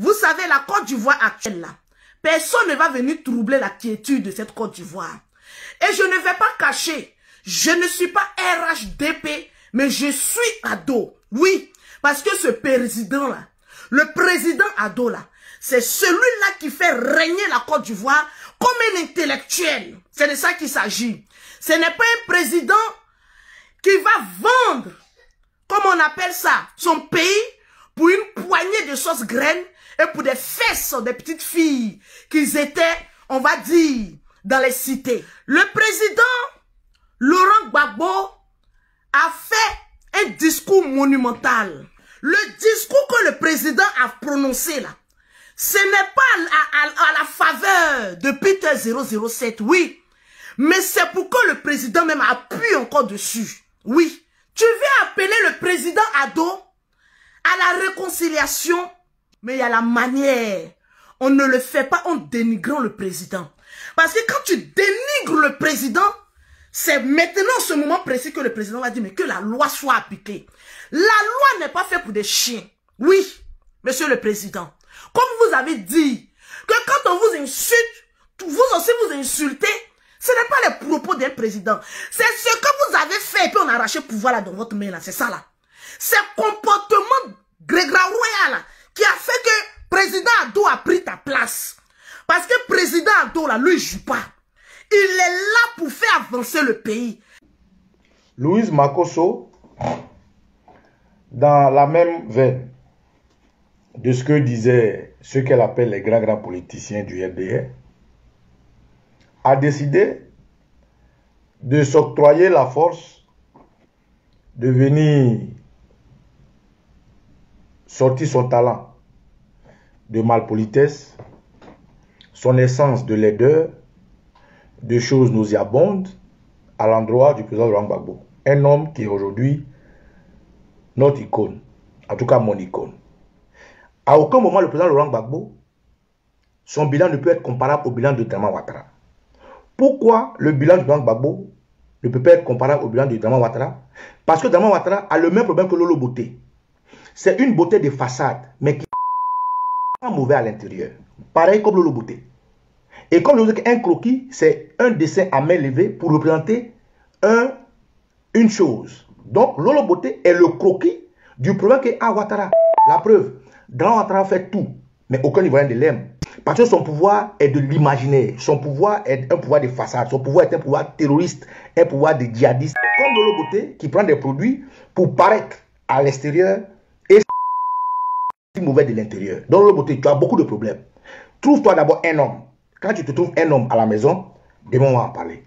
Vous savez, la Côte d'Ivoire actuelle, là, personne ne va venir troubler la quiétude de cette Côte d'Ivoire. Et je ne vais pas cacher, je ne suis pas RHDP, mais je suis ado. Oui, parce que ce président-là, le président ado, là, c'est celui-là qui fait régner la Côte d'Ivoire comme un intellectuel. C'est de ça qu'il s'agit. Ce n'est pas un président qui va vendre, comme on appelle ça, son pays pour une poignée de sauce graines et pour des fesses des petites filles qu'ils étaient, on va dire, dans les cités. Le président Laurent Gbagbo a fait un discours monumental. Le discours que le président a prononcé là, ce n'est pas à la faveur de Peter 007, oui. Mais c'est pour que le président même appuie encore dessus. Oui. Tu veux appeler le président ado à la réconciliation, mais il y a la manière. On ne le fait pas en dénigrant le président. Parce que quand tu dénigres le président, c'est maintenant ce moment précis que le président va dire, mais que la loi soit appliquée. La loi n'est pas faite pour des chiens. Oui, monsieur le président. Comme vous avez dit, que quand on vous insulte, vous aussi vous insultez, ce n'est pas les propos d'un président. C'est ce que vous avez fait et puis on a arraché le pouvoir là dans votre main là. C'est ça là. C'est le comportement Grégoire Royal qui a fait que président Ado a pris ta place. Parce que président Ado là, lui, il joue pas. Il est là pour faire avancer le pays. Louise Makosso, dans la même veine de ce que disaient ceux qu'elle appelle les grands politiciens du RDR, a décidé de s'octroyer la force de venir sortir son talent de malpolitesse, son essence de laideur, de choses nauséabondes à l'endroit du président Laurent Gbagbo. Un homme qui est aujourd'hui notre icône, en tout cas mon icône. À aucun moment le président Laurent Gbagbo, son bilan ne peut être comparable au bilan de Draman Ouattara. Pourquoi le bilan de Laurent Gbagbo ne peut pas être comparable au bilan de Draman Ouattara? Parce que Draman Ouattara a le même problème que Lolo Beauté. C'est une beauté de façade, mais qui est pas mauvais à l'intérieur. Pareil comme Lolo Beauté. Et comme je vous dis qu'un croquis, c'est un dessin à main levée pour représenter une chose. Donc, Lolo Beauté est le croquis du problème qu'est Ouattara. La preuve, Draman Ouattara fait tout, mais aucun Ivoirien ne l'aime. Parce que son pouvoir est de l'imaginaire. Son pouvoir est un pouvoir de façade. Son pouvoir est un pouvoir terroriste, un pouvoir de djihadiste. Comme Lolo Beauté qui prend des produits pour paraître à l'extérieur et mauvais de l'intérieur. Dans Lolo Beauté, tu as beaucoup de problèmes. Trouve-toi d'abord un homme. Quand tu te trouves un homme à la maison, demain on va en parler.